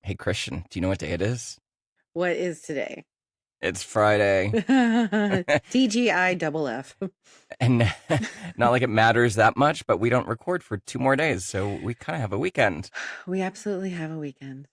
Hey, Christian, do you know what day it is? What is today? It's Friday. TGI double F. And not like it matters that much, but we don't record for 2 more days. So we kind of have a weekend. We absolutely have a weekend.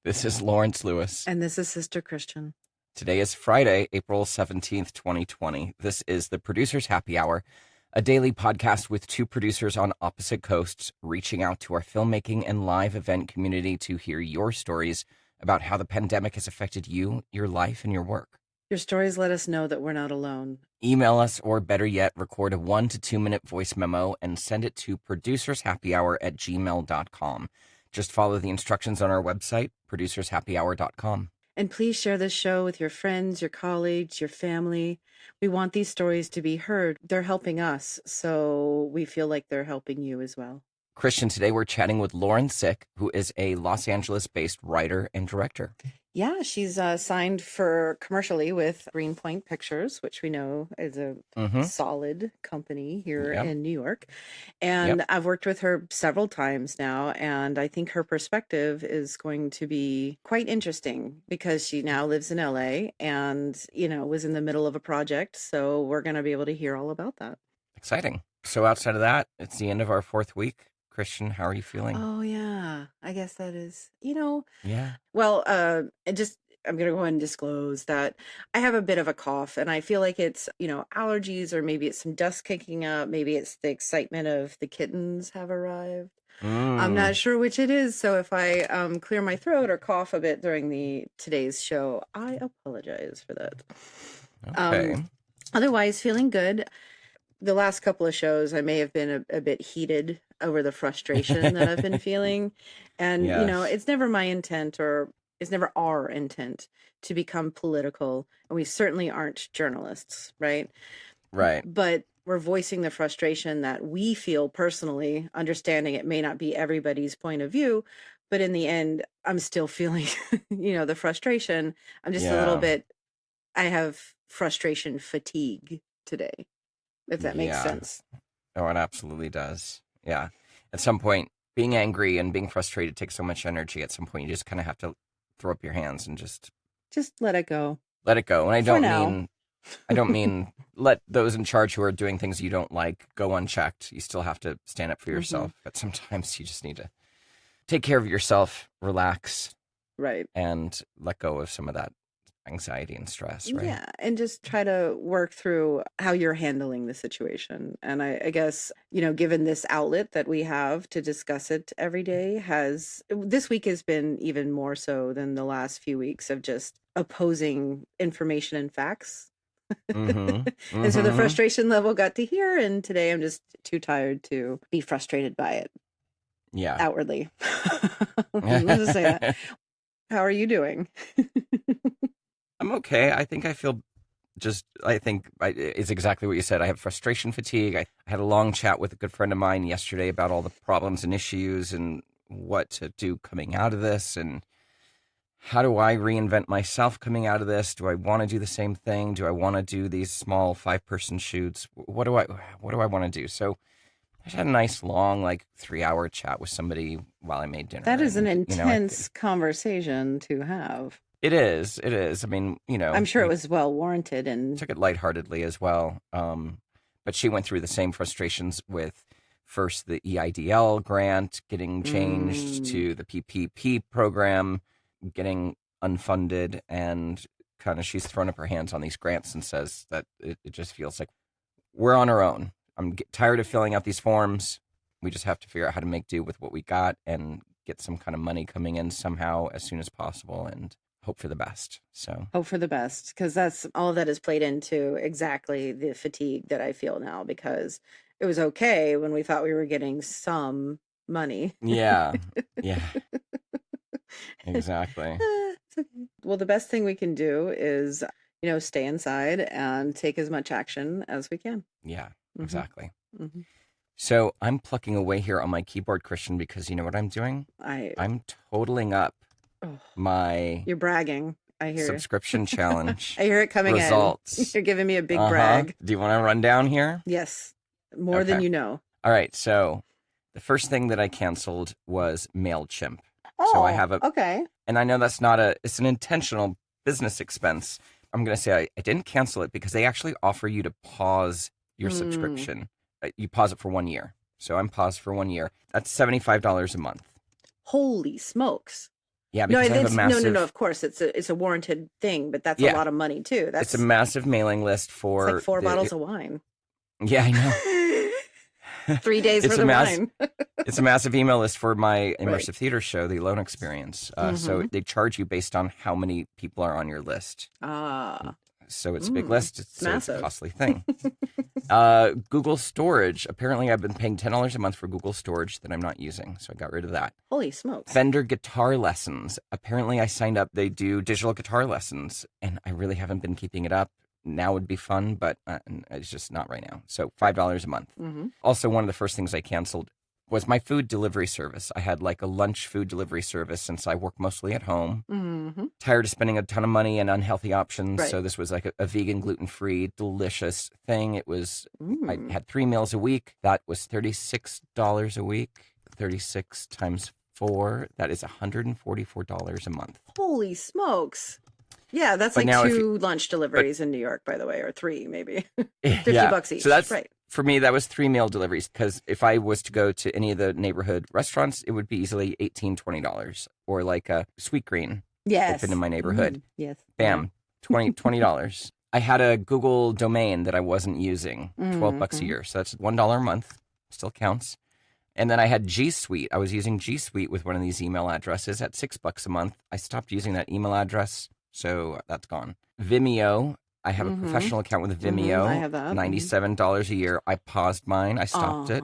This is Lawrence Lewis. And this is Sister Christian. Today is Friday, April 17th, 2020. This is the Producer's Happy Hour, a daily podcast with two producers on opposite coasts reaching out to our filmmaking and live event community to hear your stories about how the pandemic has affected you, your life, and your work. Your stories let us know that we're not alone. Email us, or better yet, record a 1 to 2 minute voice memo and send it to producershappyhour@gmail.com. Just follow the instructions on our website, producershappyhour.com. And please share this show with your friends, your colleagues, your family. We want these stories to be heard. They're helping us, so we feel like they're helping you as well. Christian, today we're chatting with Lauren Sick, who is a Los Angeles-based writer and director. Yeah, she's signed for commercially with Greenpoint Pictures, which we know is a solid company here in New York. And I've worked with her several times now, and I think her perspective is going to be quite interesting because she now lives in LA and, was in the middle of a project. So we're going to be able to hear all about that. Exciting. So outside of that, it's the end of our 4th week. Christian, how are you feeling? Oh, yeah. I guess that is, Yeah. Well, I'm going to go ahead and disclose that I have a bit of a cough and I feel like it's, allergies, or maybe it's some dust kicking up. Maybe it's the excitement of the kittens have arrived. I'm not sure which it is. So if I clear my throat or cough a bit during today's show, I apologize for that. Okay. Otherwise, feeling good. The last couple of shows, I may have been a bit heated over the frustration that I've been feeling. And, it's never my intent, or it's never our intent, to become political. And we certainly aren't journalists, right? Right. But we're voicing the frustration that we feel personally, understanding it may not be everybody's point of view. But in the end, I'm still feeling, the frustration. I'm just a little bit, I have frustration fatigue today, if that makes sense. Oh, it absolutely does. Yeah. At some point, being angry and being frustrated takes so much energy. At some point, you just kind of have to throw up your hands and just let it go. Let it go. And I don't mean let those in charge who are doing things you don't like go unchecked. You still have to stand up for yourself. But sometimes you just need to take care of yourself, relax, right, and let go of some of that anxiety and stress, right? Yeah, and just try to work through how you're handling the situation. And I guess, given this outlet that we have to discuss it every day, this week has been even more so than the last few weeks of just opposing information and facts. And so the frustration level got to here, and today I'm just too tired to be frustrated by it. Yeah. Outwardly. Let's just say that. How are you doing? I'm okay. I think it's exactly what you said. I have frustration fatigue. I had a long chat with a good friend of mine yesterday about all the problems and issues and what to do coming out of this, and how do I reinvent myself coming out of this? Do I want to do the same thing? Do I want to do these small 5-person shoots? What do I want to do? So I just had a nice long 3-hour chat with somebody while I made dinner. That is an intense conversation to have. It is. I mean, I'm sure it was well warranted, and took it lightheartedly as well. But she went through the same frustrations with first the EIDL grant getting changed to the PPP program getting unfunded, and kind of she's thrown up her hands on these grants and says that it just feels like we're on our own. I'm tired of filling out these forms. We just have to figure out how to make do with what we got and get some kind of money coming in somehow as soon as possible, and hope for the best. So hope for the best, because that's all of that has played into exactly the fatigue that I feel now, because it was okay when we thought we were getting some money. Yeah. Exactly. It's okay. Well, the best thing we can do is, stay inside and take as much action as we can. Yeah, exactly. So I'm plucking away here on my keyboard, Christian, because you know what I'm doing? I'm totaling up my You're bragging. I hear subscription challenge. I hear it coming results. in. You're giving me a big brag. Do you want to run down here? Yes. More than you know. All right. So the first thing that I canceled was MailChimp. So I Oh, have okay. and I know it's an intentional business expense. I'm going to say I didn't cancel it because they actually offer you to pause your Mm. subscription. You pause it for 1 year. So I'm paused for 1 year. That's $75 a month. Holy smokes. Yeah, No, because I have a no. massive, Of course, it's a warranted thing, but that's a yeah, lot of money too. it's a That's massive mailing list it's like for 4 bottles of wine. yeah, I know. 3 days it's worth a of mass, wine. it's a massive email list for my Right. immersive theater show, the Alone Experience. So Mm-hmm. they charge you based on how many people are on your list. Ah. So it's a big list, It's so it's a massive. costly thing. Google Storage. Apparently, I've been paying $10 a month for Google Storage that I'm not using, so I got rid of that. Holy smokes. Fender guitar lessons. Apparently, I signed up. They do digital guitar lessons, and I really haven't been keeping it up. Now would be fun, but it's just not right now. So $5 a month. Mm-hmm. Also, one of the first things I canceled was my food delivery service. I had like a lunch food delivery service since I work mostly at home. Mm-hmm. Tired of spending a ton of money and unhealthy options. Right. So this was like a vegan, gluten-free, delicious thing. It was, I Mm. had 3 meals a week. That was $36 a week. 36 times 4, that is $144 a month. Holy smokes. Yeah, that's But like now if 2 lunch deliveries in New York, by the way, or 3 maybe. 50 yeah. bucks each. So that's, right. for me, that was 3 meal deliveries, because if I was to go to any of the neighborhood restaurants, it would be easily $18, $20. Or like a Sweet Green Yes. opened in my neighborhood. Yes. Bam, $20. I had a Google domain that I wasn't using, $12 a year. So that's $1 a month, still counts. And then I had G Suite. I was using G Suite with one of these email addresses at $6 a month. I stopped using that email address, so that's gone. Vimeo. I have a professional account with Vimeo. I have that. $97 a year. I paused mine. I stopped it.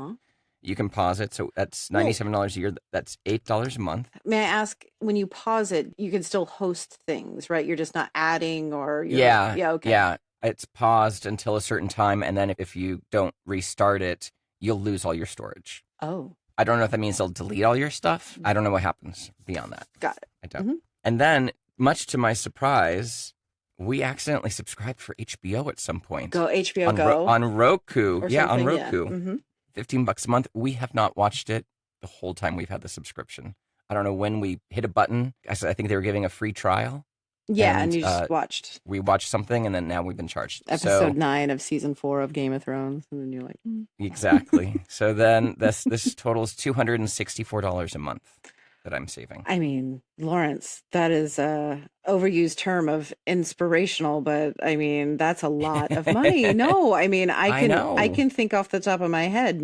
You can pause it. So that's $97 a year. That's $8 a month. May I ask, when you pause it, you can still host things, right? You're just not adding or Yeah. Yeah, okay. Yeah. It's paused until a certain time. And then if you don't restart it, you'll lose all your storage. Oh, I don't know if that means they'll delete all your stuff. I don't know what happens beyond that. got it. I don't. And then, much to my surprise, we accidentally subscribed for HBO at some point. Go HBO on Go. on Roku. or Yeah, on something, Roku. Mhm. $15 a month. We have not watched it the whole time we've had the subscription. I don't know when we hit a button. I think they were giving a free trial. Yeah, And, and you just watched We watched something, and then now we've been charged. episode 9 of season 4 of Game of Thrones, and then you're like, Exactly. So then this totals $264 a month that I'm saving. I mean, Lawrence, that is a overused term of inspirational, but I mean, that's a lot of money. No, I mean, I know. can think off the top of my head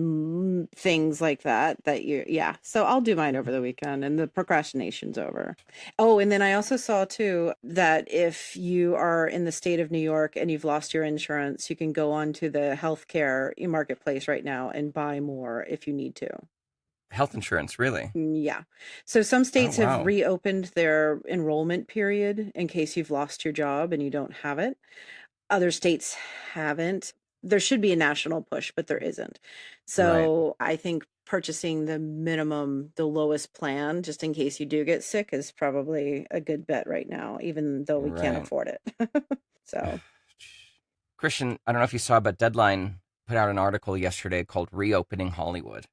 things like that yeah. So I'll do mine over the weekend and the procrastination's over. Oh, and then I also saw too that if you are in the state of New York and you've lost your insurance, you can go onto the healthcare marketplace right now and buy more if you need to. Health insurance, really? Yeah. So some states wow. have reopened their enrollment period in case you've lost your job and you don't have it. Other states haven't. There should be a national push, but there isn't. So I think purchasing the lowest plan, just in case you do get sick, is probably a good bet right now, even though we can't afford it. So, Christian, I don't know if you saw, but Deadline put out an article yesterday called Reopening Hollywood.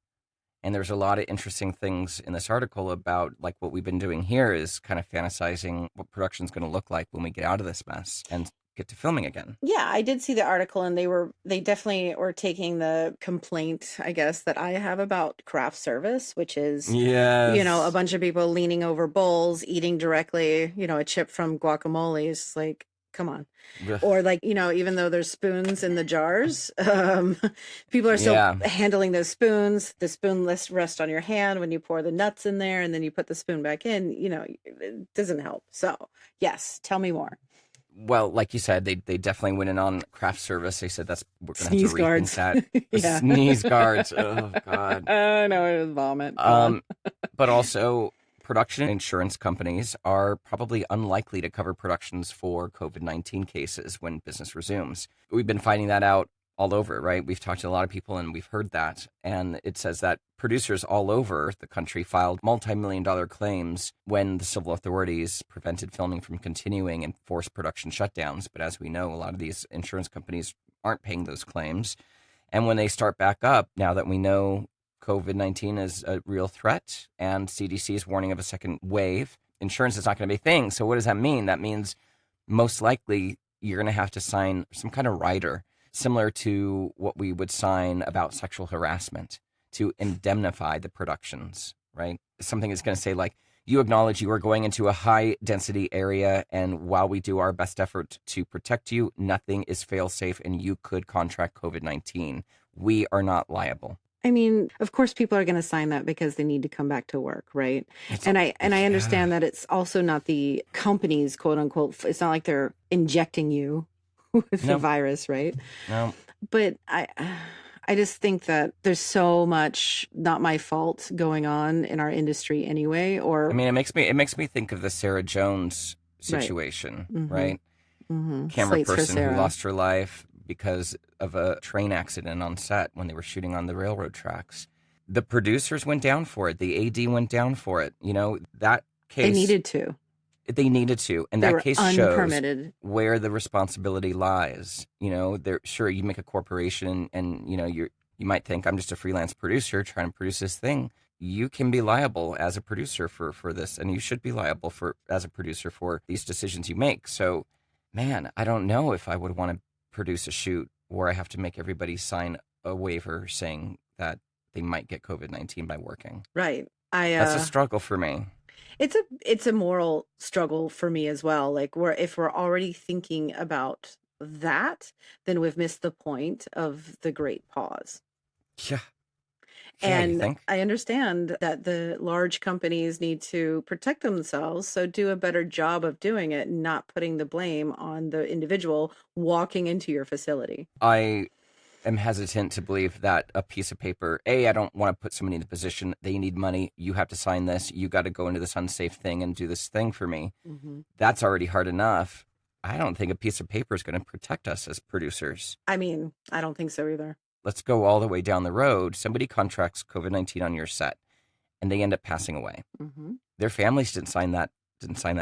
And there's a lot of interesting things in this article about, like, what we've been doing here is kind of fantasizing what production's going to look like when we get out of this mess and get to filming again. Yeah, I did see the article, and they definitely were taking the complaint, I guess, that I have about craft service, which is, a bunch of people leaning over bowls, eating directly, a chip from guacamole is like, come on. Or like, even though there's spoons in the jars, people are still handling those spoons. The spoon rest on your hand when you pour the nuts in there, and then you put the spoon back in, it doesn't help. So yes, tell me more. Well, like you said, they definitely went in on craft service. They said we're going to have to rethink that. Sneeze guards. Oh, God. I know, it was vomit. But also, production insurance companies are probably unlikely to cover productions for COVID-19 cases when business resumes. We've been finding that out all over, right? We've talked to a lot of people and we've heard that. And it says that producers all over the country filed multi-million-dollar claims when the civil authorities prevented filming from continuing and forced production shutdowns. But as we know, a lot of these insurance companies aren't paying those claims. And when they start back up, now that we know COVID-19 is a real threat, and CDC is warning of a second wave. Insurance is not going to be a thing. So what does that mean? That means most likely you're going to have to sign some kind of rider, similar to what we would sign about sexual harassment, to indemnify the productions, right? Something is going to say like, you acknowledge you are going into a high density area, and while we do our best effort to protect you, nothing is fail safe and you could contract COVID-19. We are not liable. I mean, of course, people are going to sign that because they need to come back to work, right? And I understand that it's also not the company's quote unquote. It's not like they're injecting you with the virus, right? No. But I just think that there's so much not my fault going on in our industry anyway. Or I mean, it makes me think of the Sarah Jones situation, right? Mm-hmm. Camera person who lost her life because of a train accident on set when they were shooting on the railroad tracks. The producers went down for it. The AD went down for it. You know, that case... They needed to. They needed to. And that case unpermitted. Shows where the responsibility lies. You know, sure, you make a corporation and, you know, you might think, I'm just a freelance producer trying to produce this thing. You can be liable as a producer for this, and you should be liable as a producer for these decisions you make. So, man, I don't know if I would want to produce a shoot where I have to make everybody sign a waiver saying that they might get COVID-19 by working. Right. That's a struggle for me. It's a moral struggle for me as well. Like if we're already thinking about that, then we've missed the point of the great pause. Yeah. And I understand that the large companies need to protect themselves, so do a better job of doing it, not putting the blame on the individual walking into your facility. I am hesitant to believe that a piece of paper, I don't want to put somebody in the position, they need money, you have to sign this, you got to go into this unsafe thing and do this thing for me. Mm-hmm. That's already hard enough. I don't think a piece of paper is going to protect us as producers. I mean, I don't think so either. Let's go all the way down the road. Somebody contracts COVID-19 on your set, and they end up passing away. Mm-hmm. Their families didn't sign that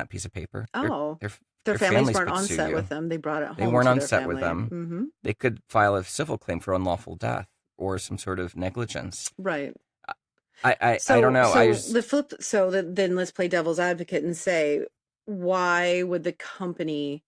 piece of paper. Oh, their families weren't on set with them. They brought it home. They weren't on set family. with them. Mm-hmm. They could file a civil claim for unlawful death or some sort of negligence. Right. I don't know. Then let's play devil's advocate and say, why would the company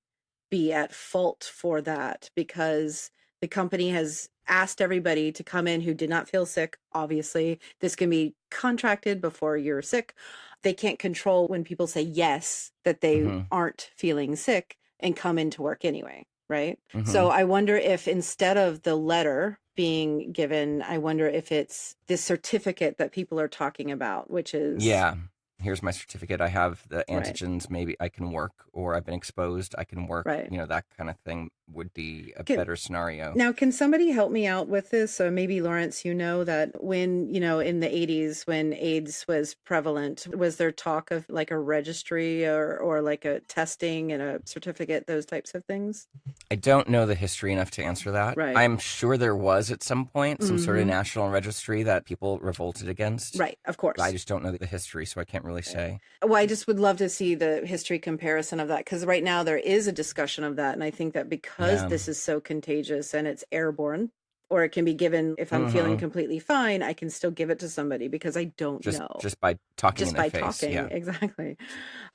be at fault for that? Because the company has asked everybody to come in who did not feel sick. Obviously, this can be contracted before you're sick. They can't control when people say yes, that they aren't feeling sick and come into work anyway, right? Mm-hmm. So I wonder if instead of the letter being given, I wonder if it's this certificate that people are talking about, which is... Yeah. Here's my certificate. I have the antigens. Right. Maybe I can work, or I've been exposed. I can work. Right. You know, that kind of thing would be a better scenario. Now, can somebody help me out with this? So maybe Lawrence, you know that when, you know, in the 80s when AIDS was prevalent, was there talk of like a registry or like a testing and a certificate, those types of things? I don't know the history enough to answer that. Right. I'm sure there was at some point some sort of national registry that people revolted against. Right, of course. I just don't know the history, so I can't really say. Well, I just would love to see the history comparison of that, because right now there is a discussion of that. And I think that because this is so contagious and it's airborne, or it can be given if I'm feeling completely fine, I can still give it to somebody because I don't know. Just by talking in their face. Talking, yeah. Exactly.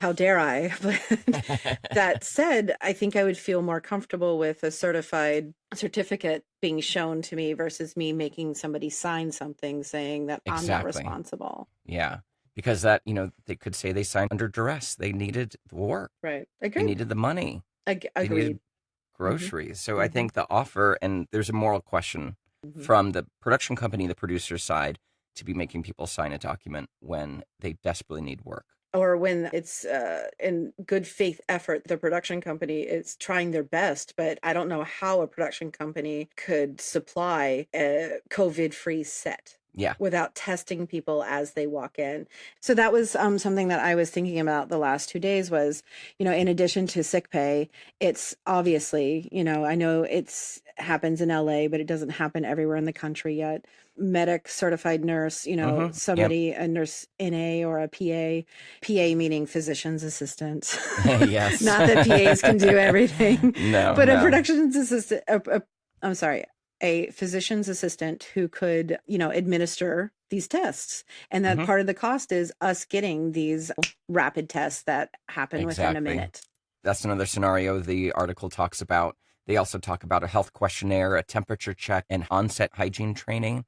How dare I? But that said, I think I would feel more comfortable with a certified certificate being shown to me versus me making somebody sign something saying that I'm not responsible. Yeah. Because that, you know, they could say they signed under duress. They needed the work. Right. Agreed. They needed the money. Agreed. They needed groceries. So I think the offer, and there's a moral question from the production company, the producer side, to be making people sign a document when they desperately need work. Or when it's in good faith effort, the production company is trying their best, but I don't know how a production company could supply a COVID-free set. Yeah. Without testing people as they walk in. So that was something that I was thinking about the last 2 days was, you know, in addition to sick pay, it's obviously, you know, I know it's happens in LA, but it doesn't happen everywhere in the country yet. Medic, certified nurse, you know, somebody, a nurse NA or a PA meaning physician's assistant. Yes. Not that PAs can do everything. No. But a production's assistant, I'm sorry, a physician's assistant who could, you know, administer these tests, and that Hmm. part of the cost is us getting these rapid tests that happen within a Exactly. minute. That's another scenario the article talks about. They also talk about a health questionnaire, a temperature check, and on-set hygiene training.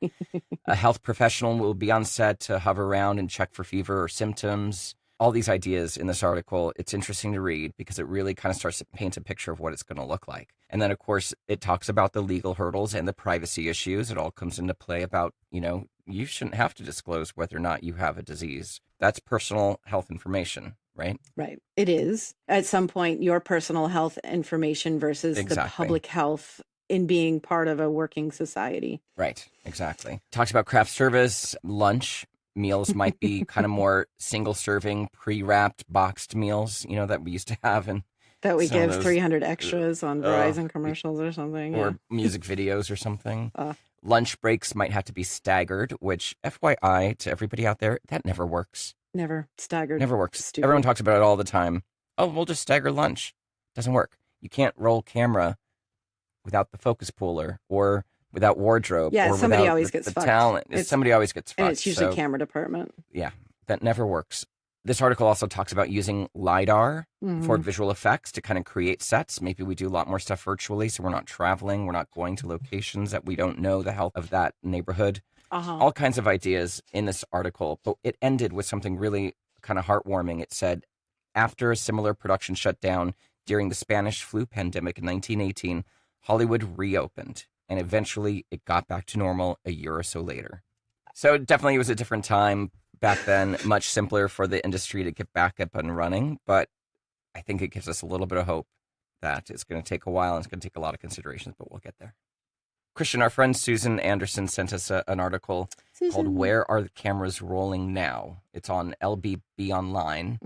A health professional will be on set to hover around and check for fever or symptoms. All these ideas in this article, it's interesting to read because it really kind of starts to paint a picture of what it's going to look like. And then, of course, it talks about the legal hurdles and the privacy issues. It all comes into play about, you shouldn't have to disclose whether or not you have a disease. That's personal health information, right? Right. It is. At some point, your personal health information versus the Exactly. public health in being part of a working society. Right, exactly. Talks about craft service, lunch. Meals might be kind of more single serving, pre-wrapped, boxed meals, that we used to have in That we some of give those 300 extras on Verizon commercials or something. or music videos or something. Uh, Lunch breaks might have to be staggered, which FYI to everybody out there, that never works. Never staggered. Never works. Stupid. Everyone talks about it all the time. Oh, we'll just stagger lunch. Doesn't work. You can't roll camera without the focus puller or without wardrobe. Yeah, or somebody without always the gets fucked. talent. Somebody always gets fucked. And it's usually So, camera department. yeah, that never works. This article also talks about using LiDAR for Mhm. visual effects to kind of create sets. Maybe we do a lot more stuff virtually, so we're not traveling. We're not going to locations that we don't know the health of that neighborhood. Uh-huh. All kinds of ideas in this article, but it ended with something really kind of heartwarming. It said, after a similar production shutdown during the Spanish flu pandemic in 1918, Hollywood reopened, and eventually it got back to normal a year or so later. So it definitely was a different time back then, much simpler for the industry to get back up and running, but I think it gives us a little bit of hope that it's going to take a while and it's going to take a lot of considerations, but we'll get there. Christian, our friend Susan Anderson sent us an article called Where Are the Cameras Rolling Now? It's on LBB Online,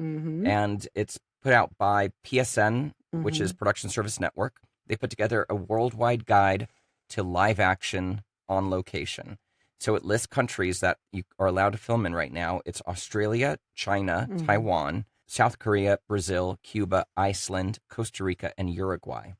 and it's put out by PSN, which is Production Service Network. They put together a worldwide guide to live action on location. So it lists countries that you are allowed to film in right now. It's Australia, China, Taiwan, South Korea, Brazil, Cuba, Iceland, Costa Rica, and Uruguay.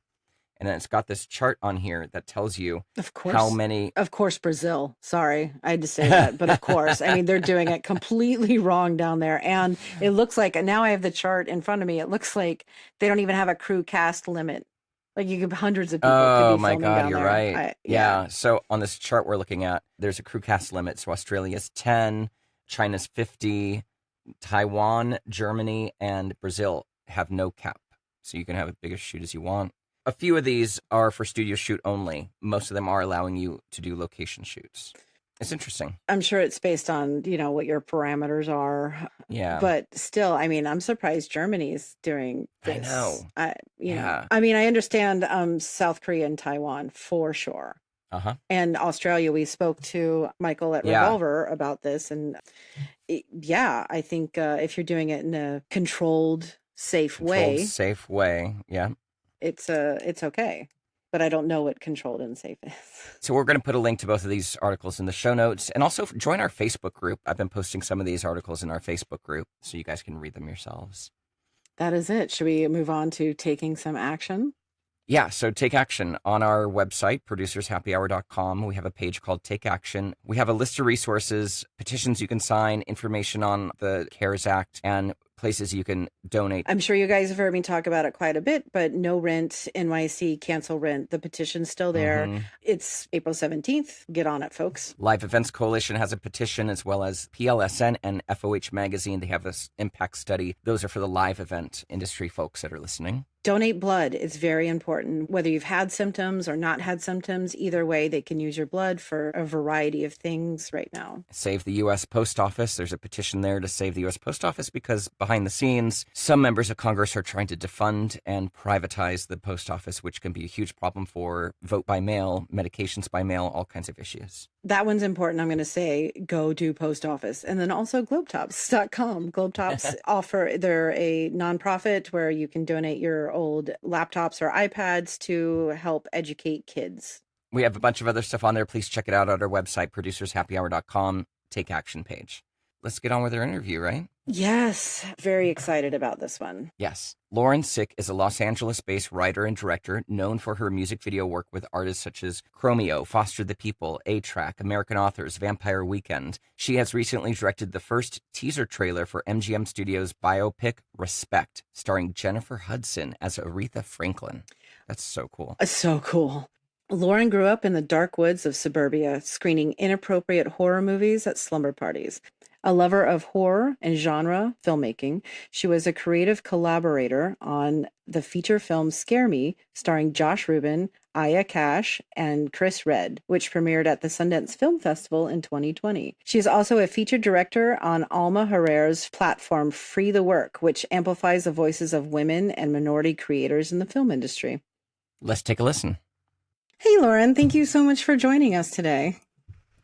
And then it's got this chart on here that tells you Of course. how many. Of course, Brazil. Sorry, I had to say that. But of course, I mean, they're doing it completely wrong down there. And it looks like, and now I have the chart in front of me, it looks like they don't even have a crew cast limit. Like you could hundreds of people. Oh could be my filming God, down you're there. right. Yeah. So on this chart we're looking at, there's a crew cast limit. So Australia's 10, China's 50, Taiwan, Germany, and Brazil have no cap. So you can have as big a shoot as you want. A few of these are for studio shoot only. Most of them are allowing you to do location shoots. It's interesting. I'm sure it's based on, what your parameters are. Yeah. But still, I mean, I'm surprised Germany's doing this. I know. Yeah. I mean, I understand South Korea and Taiwan for sure. Uh-huh. And Australia, we spoke to Michael at Revolver about this. And I think if you're doing it in a controlled, safe way, yeah. it's okay. But I don't know what controlled and safe is. So we're going to put a link to both of these articles in the show notes, and also join our Facebook group. I've been posting some of these articles in our Facebook group, so you guys can read them yourselves. That is it. Should we move on to taking some action? Yeah, so take action. On our website, producershappyhour.com, we have a page called Take Action. We have a list of resources, petitions you can sign, information on the CARES Act, and places you can donate. I'm sure you guys have heard me talk about it quite a bit, but No Rent, NYC, cancel rent. The petition's still there. It's April 17th. Get on it, folks. Live Events Coalition has a petition, as well as PLSN and FOH Magazine. They have this impact study. Those are for the live event industry folks that are listening. Donate blood. It's very important. Whether you've had symptoms or not had symptoms, either way, they can use your blood for a variety of things right now. Save the U.S. Post Office. There's a petition there to save the U.S. Post Office because behind the scenes, some members of Congress are trying to defund and privatize the post office, which can be a huge problem for vote by mail, medications by mail, all kinds of issues. That one's important. I'm going to say go do post office. And then also globetops.com. Globetops they're a nonprofit where you can donate your old laptops or iPads to help educate kids. We have a bunch of other stuff on there. Please check it out at our website, producershappyhour.com. Take action page. Let's get on with our interview, right? Yes, very excited about this one. Yes. Lauren Sick is a Los Angeles-based writer and director known for her music video work with artists such as Chromeo, Foster the People, A-Track, American Authors, Vampire Weekend. She has recently directed the first teaser trailer for MGM Studios' biopic Respect, starring Jennifer Hudson as Aretha Franklin. That's so cool. So cool. Lauren grew up in the dark woods of suburbia, screening inappropriate horror movies at slumber parties. A lover of horror and genre filmmaking, she was a creative collaborator on the feature film Scare Me, starring Josh Rubin, Aya Cash, and Chris Redd, which premiered at the Sundance Film Festival in 2020. She is also a featured director on Alma Herrera's platform Free the Work, which amplifies the voices of women and minority creators in the film industry. Let's take a listen. Hey, Lauren, thank you so much for joining us today.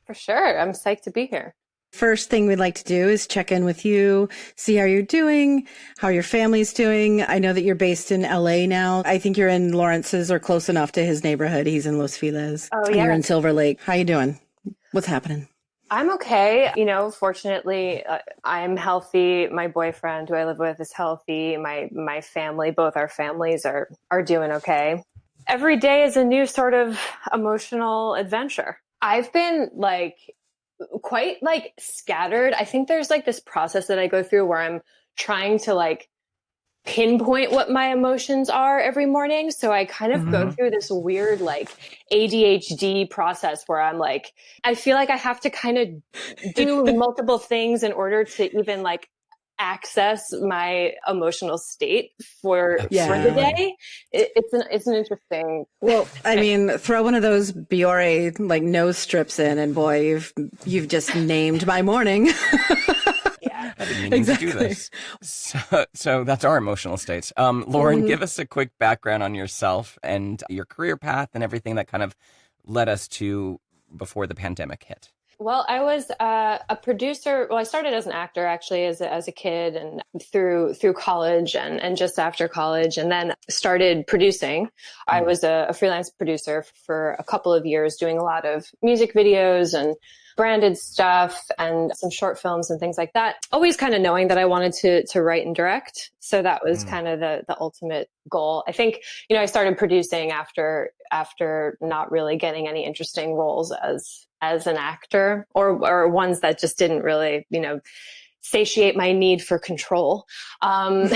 For sure. I'm psyched to be here. First thing we'd like to do is check in with you, see how you're doing, how your family's doing. I know that you're based in LA now. I think you're in Lawrence's or close enough to his neighborhood. He's in Los Feliz. Oh, And yeah. you're in Silver Lake. How you doing? What's happening? I'm okay. Fortunately, I'm healthy. My boyfriend who I live with is healthy. My family, both our families are doing okay. Every day is a new sort of emotional adventure. I've been quite scattered. I think there's this process that I go through where I'm trying to pinpoint what my emotions are every morning. So I kind of go through this weird ADHD process where I feel like I have to kind of do multiple things in order to even access my emotional state for the day. It's an interesting. Well, I mean, throw one of those Biore nose strips in, and boy, you've just named my morning. Yeah, I've been meaning to do this. So that's our emotional states. Lauren, give us a quick background on yourself and your career path and everything that kind of led us to before the pandemic hit. Well, I was a producer. Well, I started as an actor actually as a kid and through college and just after college, and then started producing. I was a freelance producer for a couple of years, doing a lot of music videos and branded stuff and some short films and things like that. Always kind of knowing that I wanted to write and direct. So that was kind of the ultimate goal. I think, I started producing after not really getting any interesting roles as an actor or ones that just didn't really, satiate my need for control. And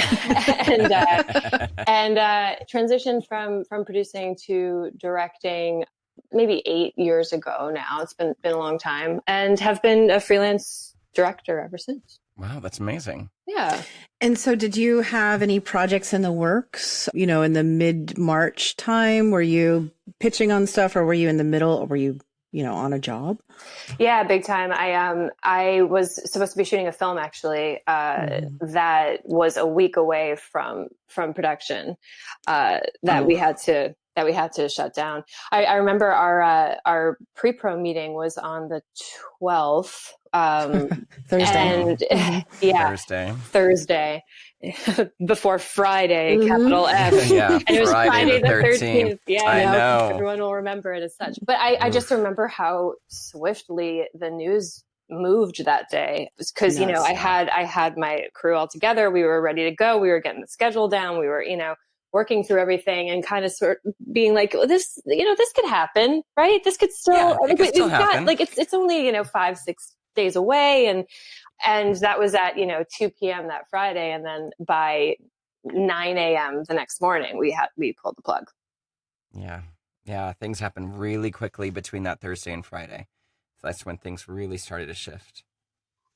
transitioned from producing to directing maybe 8 years ago now. It's been a long time, and have been a freelance director ever since. Wow, that's amazing. Yeah. And so did you have any projects in the works, in the mid-March time? Were you pitching on stuff, or were you in the middle, or were you, on a job? Yeah, big time. I was supposed to be shooting a film actually, that was a week away from production, that we had to shut down. I remember our pre-pro meeting was on the 12th, Thursday. And Thursday before Friday, capital F. Yeah, and it was Friday the 13th. Yeah, I know. Everyone will remember it as such. But I just remember how swiftly the news moved that day, because I had my crew all together. We were ready to go. We were getting the schedule down. We were working through everything and kind of sort of being like, well, this could happen, right? This could still, it could still happen. It's only 5-6 days away, and that was at 2 p.m. that Friday, and then by 9 a.m. the next morning we pulled the plug. Yeah, things happened really quickly between that Thursday and Friday. So that's when things really started to shift.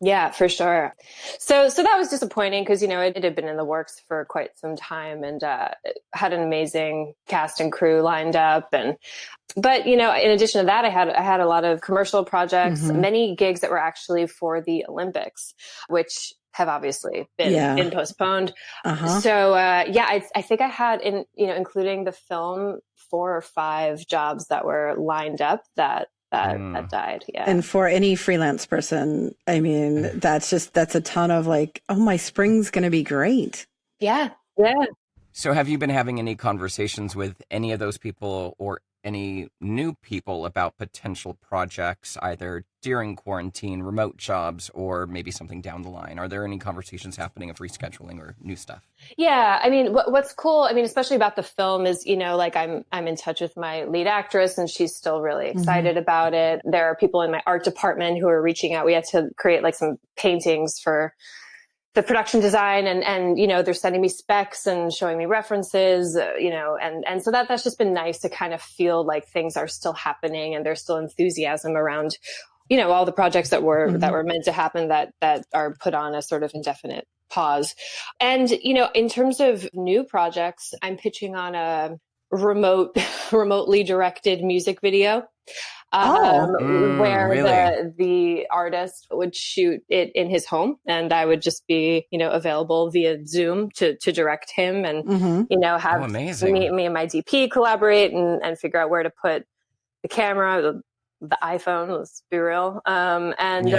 Yeah, for sure. So that was disappointing because, it had been in the works for quite some time, and had an amazing cast and crew lined up. But in addition to that, I had a lot of commercial projects, many gigs that were actually for the Olympics, which have obviously been postponed. So I think I had including the film 4 or 5 jobs that were lined up that died. Yeah. And for any freelance person, I mean, that's a ton of my spring's going to be great. Yeah. Yeah. So have you been having any conversations with any of those people or any new people about potential projects, either during quarantine, remote jobs, or maybe something down the line? Are there any conversations happening of rescheduling or new stuff? Yeah, I mean, what's cool, I mean, especially about the film is, like I'm in touch with my lead actress and she's still really excited about it. There are people in my art department who are reaching out. We had to create like some paintings for the production design and they're sending me specs and showing me references, and so that's just been nice to kind of feel like things are still happening and there's still enthusiasm around, all the projects that were meant to happen that are put on a sort of indefinite pause. And, in terms of new projects, I'm pitching on a remotely directed music video. Where really? the artist would shoot it in his home and I would just be, available via Zoom to direct him and, have amazing. me and my DP collaborate and figure out where to put the camera, the iPhone, let's be real. And so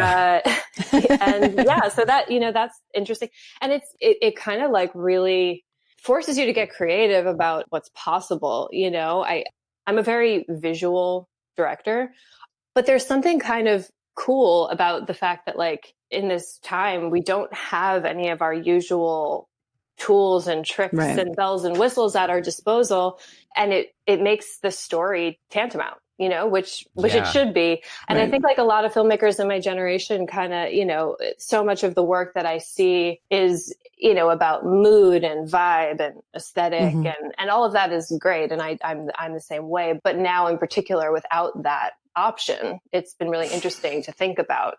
that, that's interesting. And it kind of like really forces you to get creative about what's possible. I'm a very visual director, but there's something kind of cool about the fact that like in this time, we don't have any of our usual tools and tricks and bells and whistles at our disposal. And it makes the story tantamount, which it should be. And I think like a lot of filmmakers in my generation kind of, so much of the work that I see is, about mood and vibe and aesthetic and all of that is great. And I'm the same way, but now in particular, without that option, it's been really interesting to think about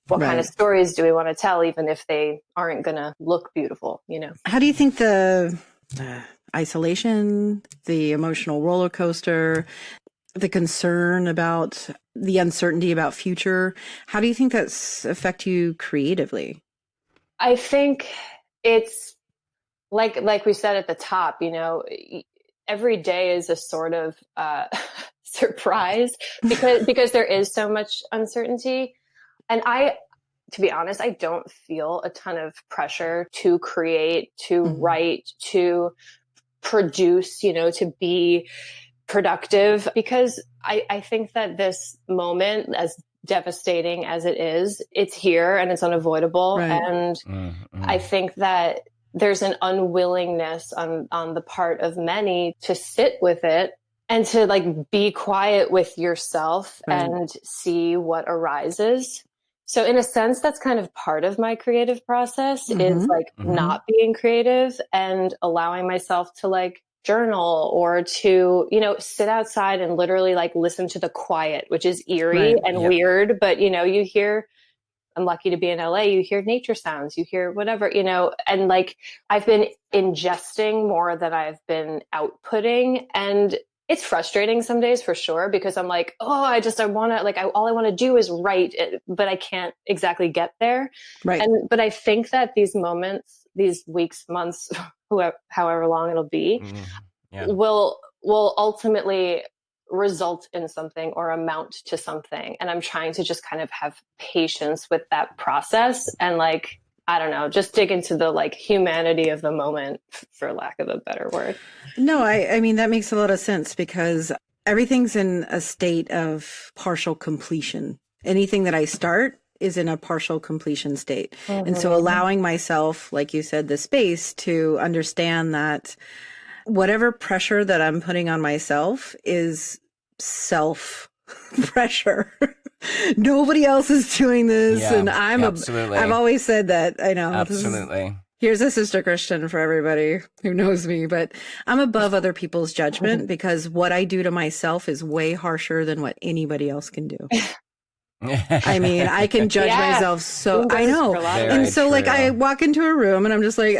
what kind of stories do we want to tell, even if they aren't going to look beautiful, How do you think the isolation, the emotional roller coaster, the concern about the uncertainty about future, how do you think that's affect you creatively? I think it's like we said at the top, every day is a sort of surprise because there is so much uncertainty. And to be honest, I don't feel a ton of pressure to create, to write, to produce, to be productive, because I think that this moment, as devastating as it is, it's here and it's unavoidable. And I think that there's an unwillingness on the part of many to sit with it and to like be quiet with yourself and see what arises. So in a sense, that's kind of part of my creative process is like not being creative and allowing myself to like journal or to, sit outside and literally like listen to the quiet, which is eerie and weird. But, you hear, I'm lucky to be in LA, you hear nature sounds, you hear whatever, and like I've been ingesting more than I've been outputting. And it's frustrating some days for sure, because I'm like, oh, I want to like, all I want to do is write it, but I can't exactly get there. But I think that these moments, these weeks, months, however long it'll be, will ultimately result in something or amount to something. And I'm trying to just kind of have patience with that process and like, I don't know, just dig into the like humanity of the moment, for lack of a better word. No, I mean, that makes a lot of sense because everything's in a state of partial completion. Anything that I start is in a partial completion state. And so allowing myself, like you said, the space to understand that whatever pressure that I'm putting on myself is self pressure. Nobody else is doing this. And I've always said that. I know. Absolutely. Here's a Sister Christian for everybody who knows me, but I'm above other people's judgment because what I do to myself is way harsher than what anybody else can do. I mean, I can judge myself so I know. And so like I walk into a room and I'm just like,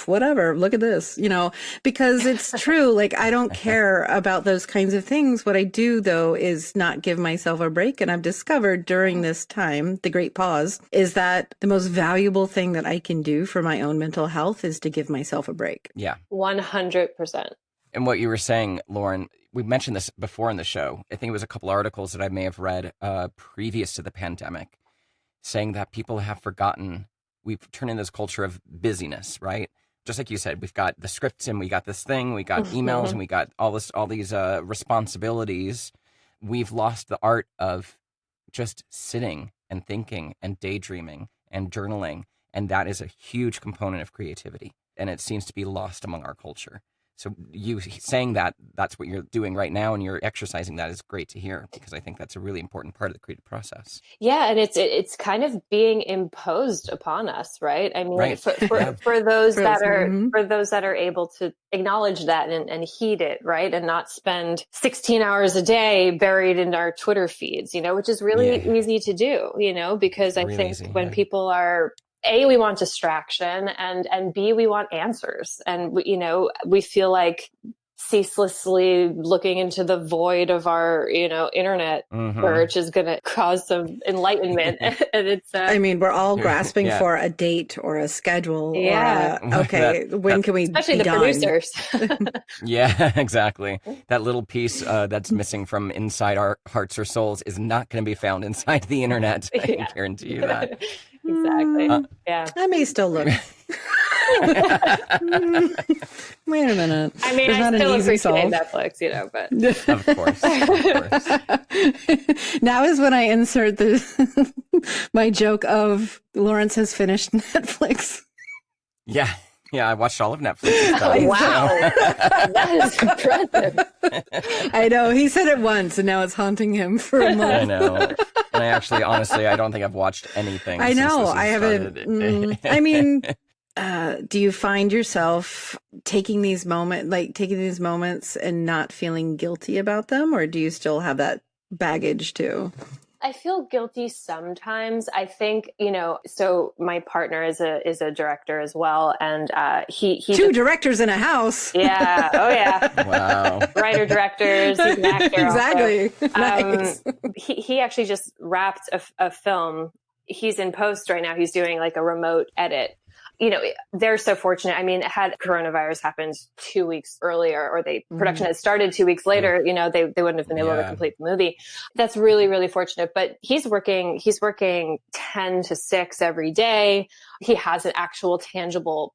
whatever, look at this, because it's true. Like I don't care about those kinds of things. What I do though is not give myself a break. And I've discovered during this time, the great pause, is that the most valuable thing that I can do for my own mental health is to give myself a break. Yeah. 100%. And what you were saying, Lauren, we mentioned this before in the show. I think it was a couple articles that I may have read previous to the pandemic saying that people have forgotten we've turned in this culture of busyness, right? just like you said, we've got the scripts and we got this thing, we got emails and we got all these responsibilities. We've lost the art of just sitting and thinking and daydreaming and journaling. And that is a huge component of creativity. And it seems to be lost among our culture. So you saying that that's what you're doing right now and you're exercising that is great to hear, because I think that's a really important part of the creative process. Yeah, and it's kind of being imposed upon us, right? I mean, Right. for those that are for those that are able to acknowledge that and heed it, right, and not spend 16 hours a day buried in our Twitter feeds, which is really easy to do, because I think when people are A, we want distraction, and B, we want answers. And, we feel like ceaselessly looking into the void of our, internet search is going to cause some enlightenment. And it's, I mean, we're all grasping for a date or a schedule. Yeah. Or when can we especially be the done? producers. Yeah, exactly. That little piece that's missing from inside our hearts or souls is not going to be found inside the internet. I can guarantee you that. Exactly. Yeah. I may still look. Wait a minute. I mean, There's not I still an easy solve. Netflix, but Of course. Now is when I insert my joke of Lawrence has finished Netflix. Yeah. Yeah, I watched all of Netflix. Wow. That is impressive. I know. He said it once and now it's haunting him for a month. I know. And I honestly, I don't think I've watched anything. I know. Since I haven't. I mean, do you find yourself taking these moments and not feeling guilty about them? Or do you still have that baggage too? I feel guilty sometimes. I think, so my partner is a director as well. And he two directors in a house. Yeah. Oh yeah. Wow. Writer directors. He's an actor. Exactly. Nice. He actually just wrapped a film. He's in post right now. He's doing like a remote edit. They're so fortunate. I mean, had coronavirus happened 2 weeks earlier, or production had started 2 weeks later, they wouldn't have been able to complete the movie. That's really, really fortunate. But he's working 10 to 6 every day. He has an actual tangible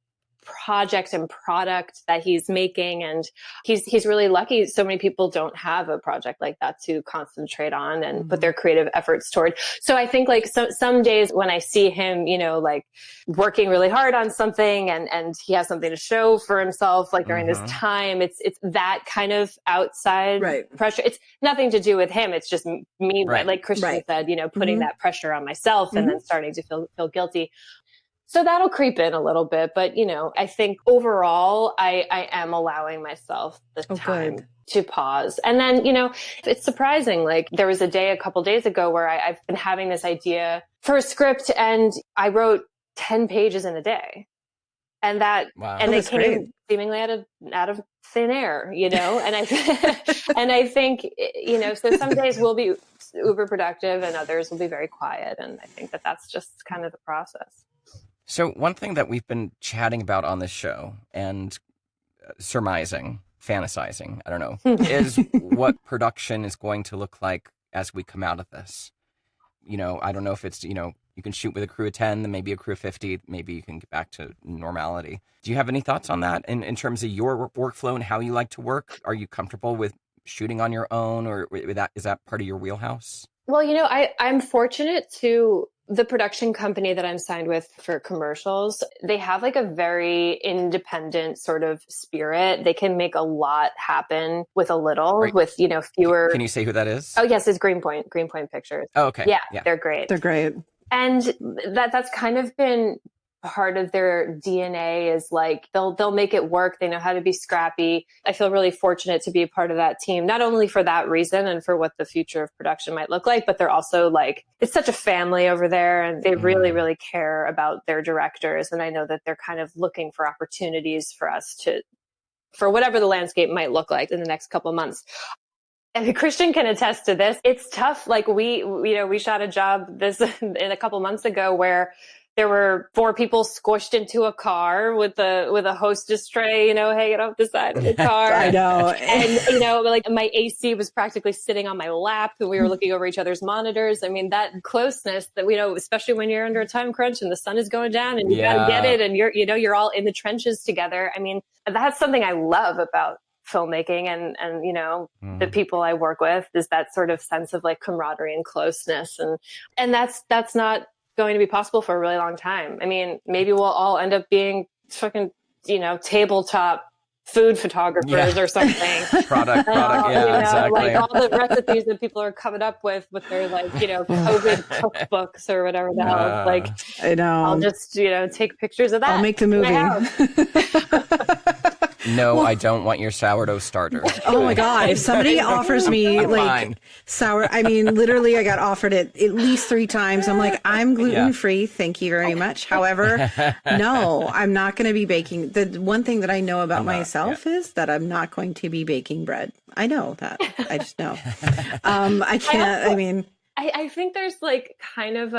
project and product that he's making, and he's really lucky. So many people don't have a project like that to concentrate on and put their creative efforts toward. So I think like some days when I see him, like working really hard on something and he has something to show for himself, like during this time, it's that kind of outside pressure. It's nothing to do with him. It's just me, like Christian said, putting that pressure on myself and then starting to feel guilty. So that'll creep in a little bit. But, I think overall, I am allowing myself the time to pause. And then, it's surprising. Like there was a couple days ago where I've been having this idea for a script and I wrote 10 pages in a day. And and they came seemingly out of thin air, and I think, so some days will be uber productive and others will be very quiet. And I think that's just kind of the process. So one thing that we've been chatting about on this show and surmising, fantasizing, I don't know, is what production is going to look like as we come out of this. I don't know if it's, you can shoot with a crew of 10, then maybe a crew of 50, maybe you can get back to normality. Do you have any thoughts on that in terms of your workflow and how you like to work? Are you comfortable with shooting on your own, or is that part of your wheelhouse? Well, I'm fortunate to the production company that I'm signed with for commercials. They have like a very independent sort of spirit. They can make a lot happen with a little, with, fewer. Can you say who that is? Oh, yes. It's Greenpoint Pictures. Oh, okay. Yeah. They're great. They're great. And that's kind of been part of their DNA, is like they'll make it work. They know how to be scrappy. I feel really fortunate to be a part of that team, not only for that reason and for what the future of production might look like, but they're also like, it's such a family over there and they really, really care about their directors. And I know that they're kind of looking for opportunities for us for whatever the landscape might look like in the next couple of months. And Christian can attest to this. It's tough. Like we shot a job in a couple months ago where there were 4 people squished into a car with a hostess tray, hanging off the side of the car. I know. And, like my AC was practically sitting on my lap and we were looking over each other's monitors. I mean, that closeness that, especially when you're under a time crunch and the sun is going down and you got to get it and you're all in the trenches together. I mean, that's something I love about filmmaking and the people I work with is that sort of sense of like camaraderie and closeness. And that's not going to be possible for a really long time. I mean, maybe we'll all end up being fucking, tabletop food photographers or something. Product. Yeah, exactly. Like all the recipes that people are coming up with their like, COVID cookbooks or whatever the hell. Like, I know. I'll just, take pictures of that. I'll make the movie. No, I don't want your sourdough starter. Oh my God. If somebody offers me like literally I got offered it at least 3 times. I'm like, I'm gluten free. Thank you very much. However, no, I'm not going to be baking. The one thing that I know about myself is that I'm not going to be baking bread. I know that. I just know. I can't, I think there's like kind of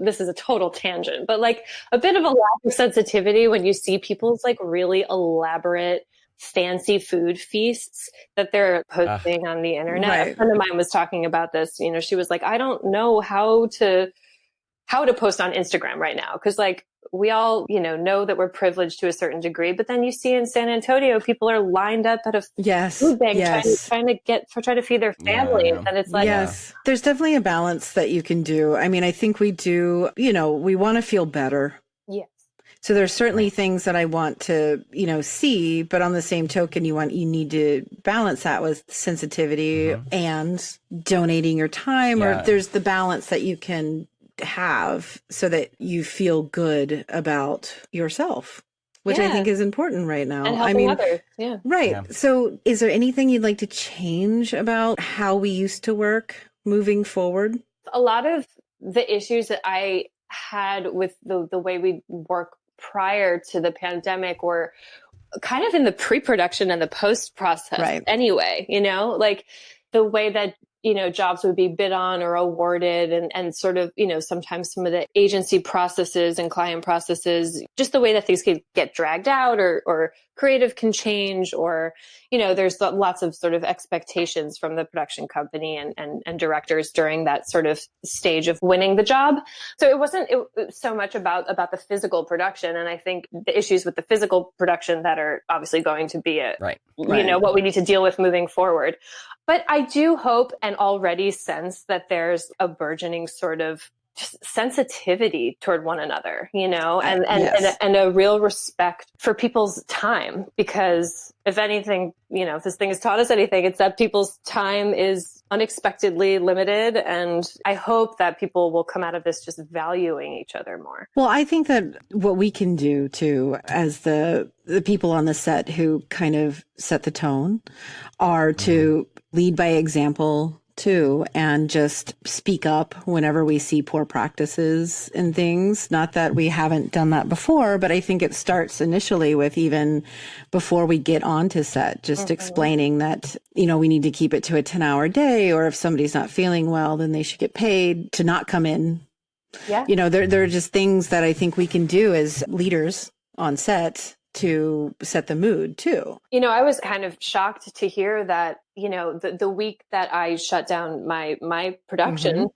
this is a total tangent, but like a bit of a lack of sensitivity when you see people's like really elaborate, fancy food feasts that they're posting on the internet. Right. A friend of mine was talking about this. She was like, I don't know how to post on Instagram right now. Cause like we all, know that we're privileged to a certain degree, but then you see in San Antonio, people are lined up at a food bank trying to feed their families. And it's like, there's definitely a balance that you can do. I mean, I think we do, we want to feel better. Yes. So there's certainly things that I want to, see, but on the same token, you need to balance that with sensitivity and donating your time, or there's the balance that you can have so that you feel good about yourself, which I think is important right now. And helping others. Yeah. Right. Yeah. So is there anything you'd like to change about how we used to work moving forward? A lot of the issues that I had with the way we work prior to the pandemic were kind of in the pre-production and the post process anyway, like the way that jobs would be bid on or awarded and sort of, sometimes some of the agency processes and client processes, just the way that things could get dragged out or creative can change or, there's lots of sort of expectations from the production company and directors during that sort of stage of winning the job. So it wasn't so much about the physical production. And I think the issues with the physical production that are obviously going to be what we need to deal with moving forward. But I do hope and already sense that there's a burgeoning sort of just sensitivity toward one another, and a real respect for people's time. Because if anything, if this thing has taught us anything, it's that people's time is unexpectedly limited. And I hope that people will come out of this just valuing each other more. Well, I think that what we can do too, as the people on the set who kind of set the tone, are to lead by example too, and just speak up whenever we see poor practices and things. Not that we haven't done that before, but I think it starts initially with even before we get onto set, just explaining that, we need to keep it to a 10-hour day, or if somebody's not feeling well, then they should get paid to not come in. Yeah. There are just things that I think we can do as leaders on set to set the mood too. I was kind of shocked to hear that, the week that I shut down my production,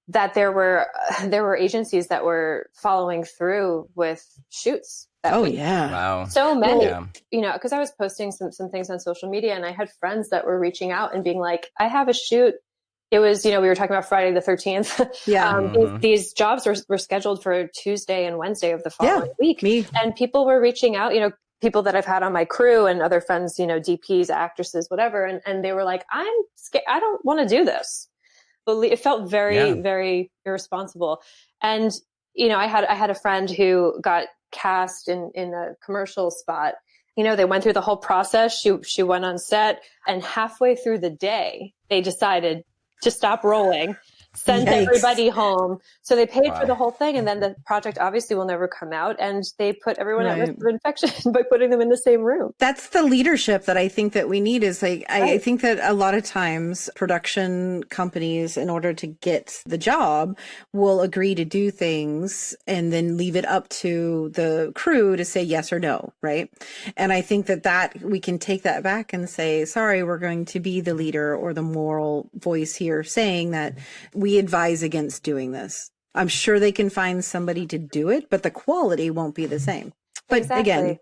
that there were agencies that were following through with shoots. Wow. So many, because I was posting some things on social media and I had friends that were reaching out and being like, I have a shoot. It was, we were talking about Friday the 13th. Yeah. These jobs were scheduled for Tuesday and Wednesday of the following week. And people were reaching out, people that I've had on my crew and other friends, DPs, actresses, whatever. And they were like, I'm scared. I don't want to do this. But it felt very, very irresponsible. And, I had a friend who got cast in a commercial spot. They went through the whole process. She went on set, and halfway through the day, they decided to stop rolling sent Yikes. everybody home. So they paid for Wow. the whole thing. And then the project obviously will never come out. And they put everyone at risk Right. of infection by putting them in the same room. That's the leadership that I think that we need is like, I Right. think that a lot of times production companies, in order to get the job, will agree to do things and then leave it up to the crew to say yes or no. Right. And I think that we can take that back and say, sorry, we're going to be the leader or the moral voice here saying that we advise against doing this. I'm sure they can find somebody to do it, but the quality won't be the same. But Exactly. again,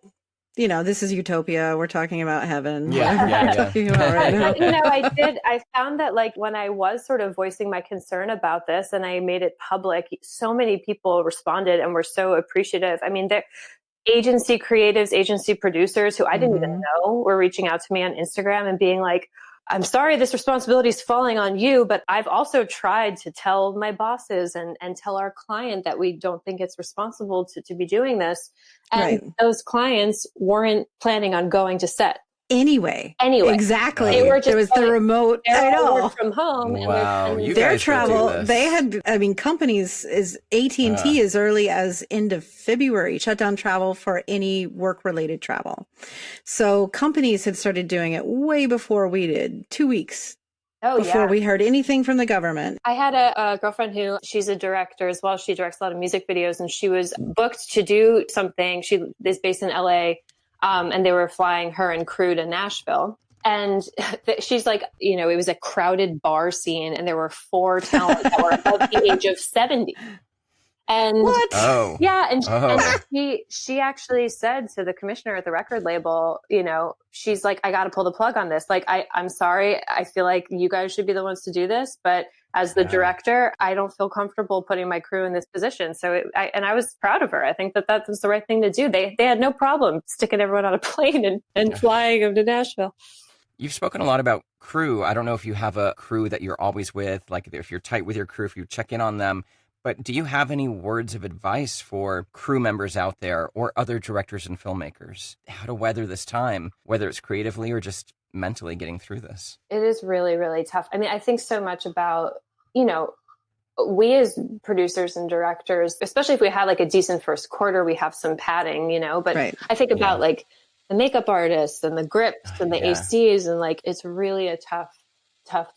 you know, this is utopia. We're talking about heaven. Yeah, Whatever yeah, we're yeah. talking about right now. But, you know, I found that like when I was sort of voicing my concern about this and I made it public, so many people responded and were so appreciative. I mean, they're agency creatives, agency producers who I didn't even know were reaching out to me on Instagram and being like, I'm sorry this responsibility is falling on you, but I've also tried to tell my bosses and tell our client that we don't think it's responsible to be doing this. And Right. those clients weren't planning on going to set. Anyway, exactly. They were just there was the going- remote. I They're all know. work from home. Wow, And you Their guys will do travel, this. they had, I mean, companies is AT&T as early as end of February shut down travel for any work related travel. So companies had started doing it way before we did, 2 weeks before we heard anything from the government. I had a girlfriend who she's a director as well. She directs a lot of music videos and she was booked to do something. She is based in LA and they were flying her and crew to Nashville. And she's like, you know, it was a crowded bar scene and there were 4 talent that were above the age of 70. And What? Oh. yeah, and Oh. she actually said to the commissioner at the record label, you know, she's like, I got to pull the plug on this. Like, I'm sorry. I feel like you guys should be the ones to do this. But as the director, I don't feel comfortable putting my crew in this position. So I was proud of her. I think that was the right thing to do. They had no problem sticking everyone on a plane and flying them to Nashville. You've spoken a lot about crew. I don't know if you have a crew that you're always with, like if you're tight with your crew, if you check in on them. But do you have any words of advice for crew members out there or other directors and filmmakers? How to weather this time, whether it's creatively or just mentally getting through this? It is really, really tough. I mean, I think so much about, you know, we as producers and directors, especially if we have like a decent first quarter, we have some padding, you know, but Right. I think about like the makeup artists and the grips and the ACs and like, it's really a tough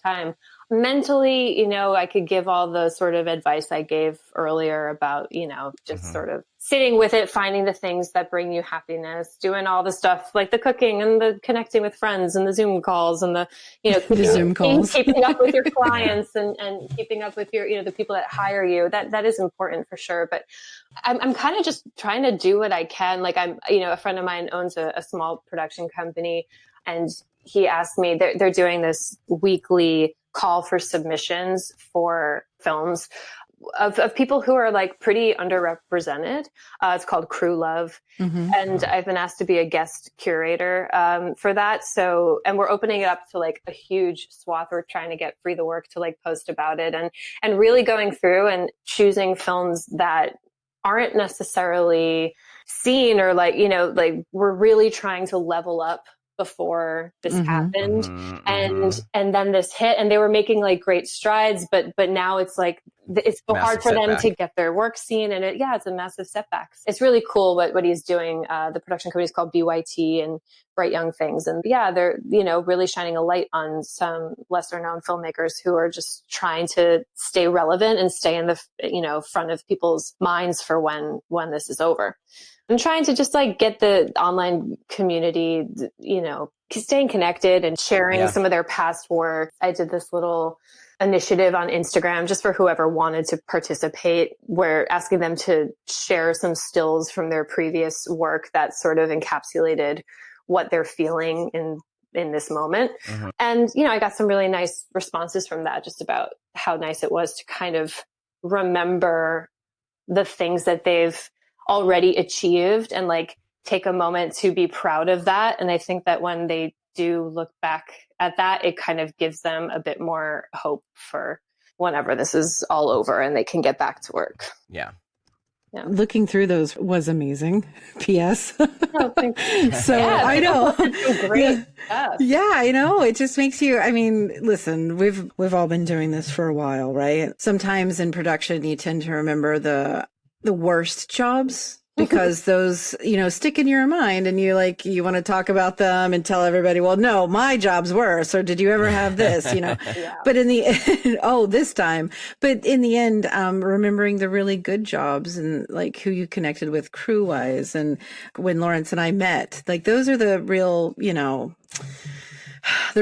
time. Mentally, you know, I could give all the sort of advice I gave earlier about, you know, just sort of sitting with it, finding the things that bring you happiness, doing all the stuff like the cooking and the connecting with friends and the Zoom calls and the, you know, The Zoom calls. keeping up with your clients and keeping up with your, you know, the people that hire you. That is important for sure. But I'm kind of just trying to do what I can. Like you know, a friend of mine owns a small production company and he asked me, they're doing this weekly call for submissions for films of people who are like pretty underrepresented. It's called Crew Love. And I've been asked to be a guest curator for that. So, and we're opening it up to like a huge swath. We're trying to get Free the Work to like post about it and really going through and choosing films that aren't necessarily seen or like, you know, like we're really trying to level up before this happened and then this hit and they were making like great strides but now it's like it's so hard for them to get their work seen and it's a massive setback. It's really cool what he's doing. The production company is called BYT and Bright Young Things and they're, you know, really shining a light on some lesser known filmmakers who are just trying to stay relevant and stay in the, you know, front of people's minds for when this is over. I'm trying to just like get the online community, you know, staying connected and sharing some of their past work. I did this little initiative on Instagram just for whoever wanted to participate, where asking them to share some stills from their previous work that sort of encapsulated what they're feeling in this moment. And, you know, I got some really nice responses from that, just about how nice it was to kind of remember the things that they've already achieved and like take a moment to be proud of that. And I think that when they do look back at that, it kind of gives them a bit more hope for whenever this is all over and they can get back to work. Yeah. Looking through those was amazing. P.S. Oh, thank you. So Yeah, I know. do great stuff. Yeah, I know. It just makes you, I mean, listen, we've all been doing this for a while, right? Sometimes in production you tend to remember the worst jobs because those, stick in your mind and you want to talk about them and tell everybody, well, no, my job's worse. Or did you ever have this, Yeah. But in the end, this time, but in the end, remembering the really good jobs and like who you connected with crew wise. And when Lawrence and I met, like those are the real, the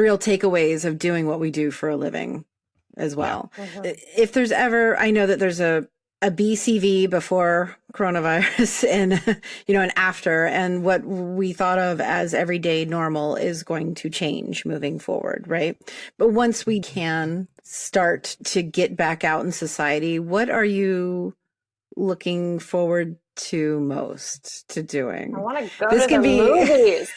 real takeaways of doing what we do for a living as well. If there's ever, I know that there's a BCV before coronavirus and, and after, and what we thought of as everyday normal is going to change moving forward, right? But once we can start to get back out in society, what are you looking forward to most to doing? I want to go This to can the be- movies.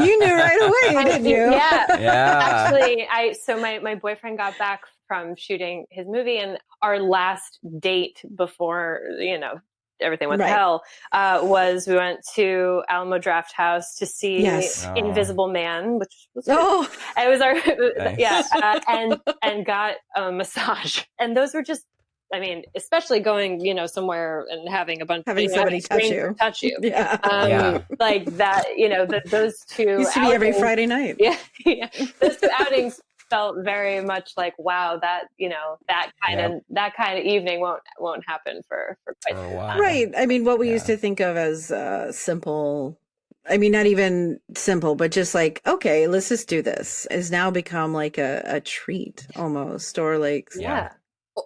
You knew right away, didn't you? Yeah. Yeah. Actually, so my boyfriend got back from shooting his movie, and our last date before, everything went to Right. hell, was we went to Alamo Draft House to see Yes. Invisible Man, which was Oh, it was our Nice. yeah, and got a massage, and those were just. I mean, especially going, somewhere and having a bunch Having of somebody touch you. Yeah. Yeah. Like that, those two Used to be every outings- Friday night. Yeah, yeah. Those two outings felt very much like, wow, that that kind of evening won't happen for quite For a some while. time. Right. I mean, what we used Yeah. to think of as simple, I mean, not even simple, but just like, okay, let's just do this, has now become like a treat almost, or like, Yeah.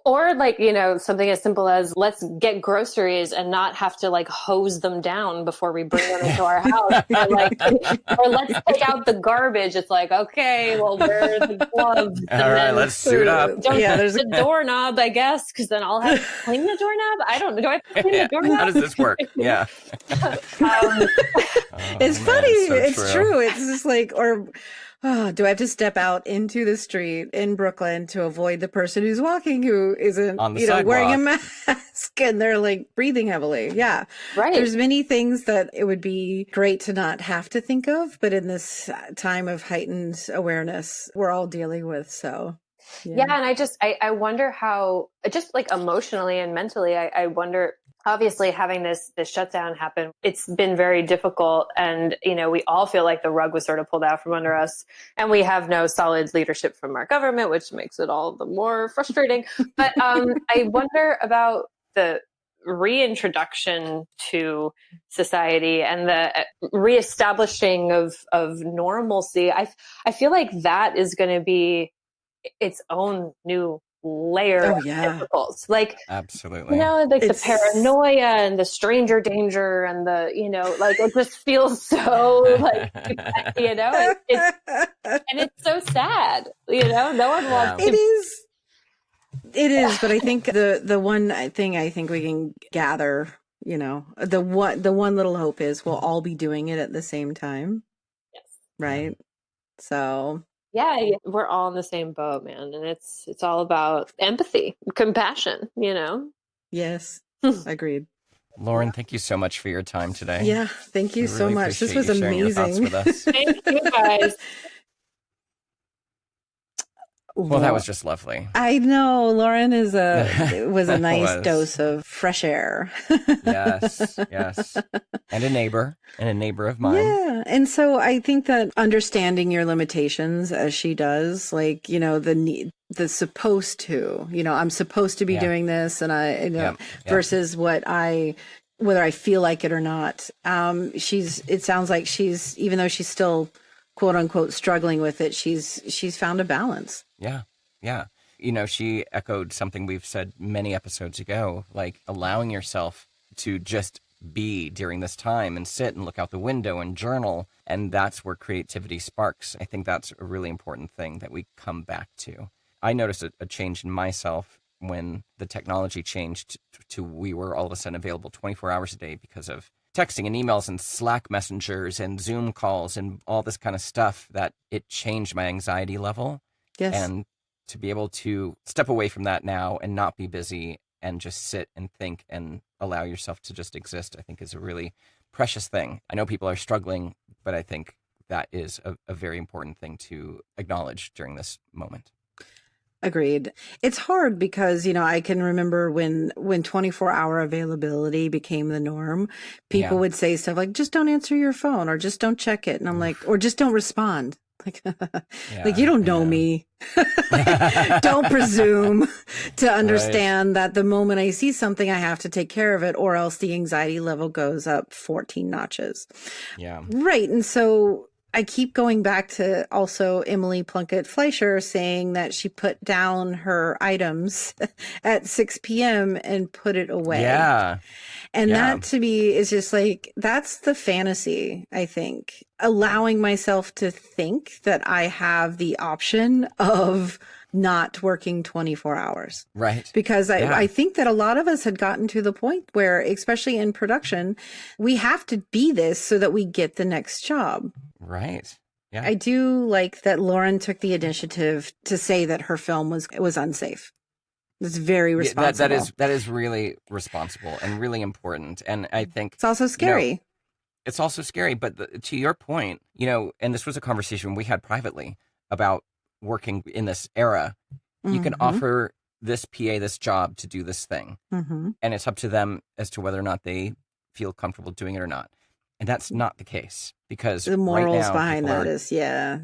Or like, something as simple as let's get groceries and not have to like hose them down before we bring them into our house. Or let's take out the garbage. It's like, okay, well, where are the gloves? All right, let's suit up. Don't Yeah, touch there's- the doorknob, I guess, because then I'll have to clean the doorknob. I don't know. Do I have to clean the doorknob? How does this work? Yeah. It's Oh, man, funny. so It's true. It's just like, or do I have to step out into the street in Brooklyn to avoid the person who's walking who isn't, On the wearing a sidewalk. mask and they're like breathing heavily? Yeah. Right. There's many things that it would be great to not have to think of, but in this time of heightened awareness, we're all dealing with. So, Yeah, and I wonder how, just like emotionally and mentally, I wonder, obviously having this shutdown happen, it's been very difficult. And, we all feel like the rug was sort of pulled out from under us, and we have no solid leadership from our government, which makes it all the more frustrating. But I wonder about the reintroduction to society and the reestablishing of normalcy. I feel like that is going to be its own new layer of difficult. Like, Absolutely. like It's- the paranoia and the stranger danger and the, like it just feels so like, it's, and it's so sad, no one wants It to. is. It is, but I think the one thing I think we can gather, the one little hope is we'll all be doing it at the same time, Yes. right? So Yeah, we're all in the same boat, man. And it's all about empathy, compassion, yes, agreed. Lauren, thank you so much for your time today. Yeah, thank you We so really much. This appreciate was you sharing your thoughts amazing. with us. Thank you guys. Well, that was just lovely. I know Lauren was a nice Was. dose of fresh air. Yes, yes. And a neighbor of mine. Yeah. And so I think that understanding your limitations as she does, like, the supposed to, I'm supposed to be Yeah. doing this and Yep, yep. versus whether I feel like it or not. It sounds like she's, even though she's still quote unquote struggling with it, she's found a balance. Yeah. Yeah. She echoed something we've said many episodes ago, like allowing yourself to just be during this time and sit and look out the window and journal. And that's where creativity sparks. I think that's a really important thing that we come back to. I noticed a change in myself when the technology changed to we were all of a sudden available 24 hours a day because of texting and emails and Slack messengers and Zoom calls and all this kind of stuff, that it changed my anxiety level. Yes. And to be able to step away from that now and not be busy and just sit and think and allow yourself to just exist, I think is a really precious thing. I know people are struggling, but I think that is a very important thing to acknowledge during this moment. Agreed. It's hard because, I can remember when 24-hour availability became the norm, people would say stuff like, just don't answer your phone or just don't check it. And I'm like, or just don't respond. Like, like you don't know me. Don't presume to understand that the moment I see something, I have to take care of it, or else the anxiety level goes up 14 notches. Yeah. Right. And so I keep going back to also Emily Plunkett Fleischer saying that she put down her items at 6 p.m. and put it away. Yeah. And that to me is just like, that's the fantasy, I think. Allowing myself to think that I have the option of not working 24 hours. Right. Because I think that a lot of us had gotten to the point where, especially in production, we have to be this so that we get the next job. Right. Yeah. I do like that Lauren took the initiative to say that her film was unsafe. It's very responsible. That is really responsible and really important. And I think it's also scary. It's also scary. But to your point, and this was a conversation we had privately about working in this era. You can offer this PA this job to do this thing. And it's up to them as to whether or not they feel comfortable doing it or not. And that's not the case, because the morals right now, behind that is,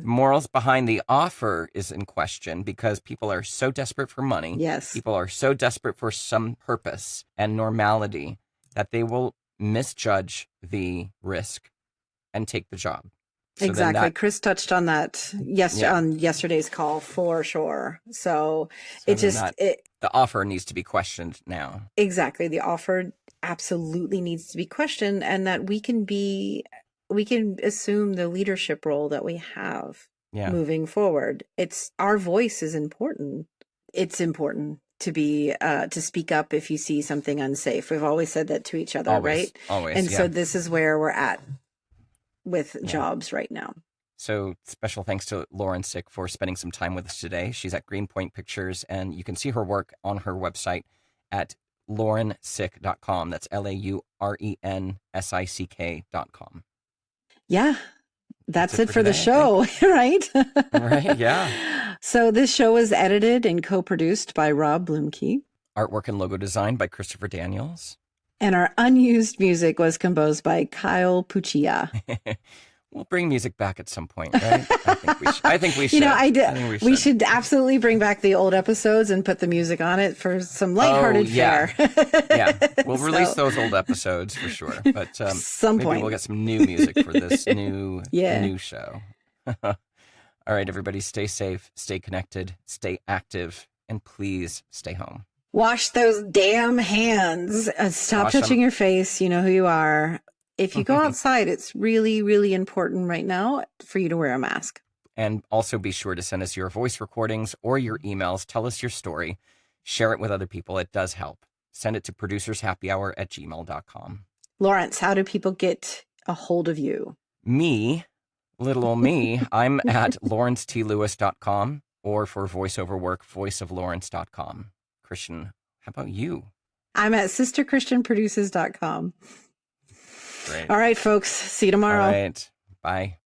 morals behind the offer is in question, because people are so desperate for money. Yes. People are so desperate for some purpose and normality that they will misjudge the risk and take the job. So exactly. Chris touched on that on yesterday's call for sure. So the offer needs to be questioned now. Exactly. The offer absolutely needs to be questioned, and that we can assume the leadership role that we have moving forward. It's our voice is important. It's important to be to speak up if you see something unsafe. We've always said that to each other, right? Always. And so this is where we're at with jobs right now. So special thanks to Lauren Sick for spending some time with us today. She's at Greenpoint Pictures, and you can see her work on her website at laurensick.com. That's LAURENSICK.com. Yeah, that's it for the show, right? Right, yeah. So this show is edited and co-produced by Rob Bloomkey. Artwork and logo design by Christopher Daniels. And our unused music was composed by Kyle Puccia. We'll bring music back at some point, right? I think we should. We should absolutely bring back the old episodes and put the music on it for some lighthearted fare. We'll release those old episodes for sure. But some maybe point we'll get some new music for this new show. All right, everybody, stay safe, stay connected, stay active, and please stay home. Wash those damn hands. Stop touching your face. You know who you are. If you go outside, it's really, really important right now for you to wear a mask. And also be sure to send us your voice recordings or your emails. Tell us your story. Share it with other people. It does help. Send it to producershappyhour@gmail.com. Lawrence, how do people get a hold of you? Me, little old me, I'm at lawrencetLewis.com, or for voiceover work, voiceoflawrence.com. Christian, how about you? I'm at sisterchristianproduces.com. Great. All right, folks. See you tomorrow. All right. Bye.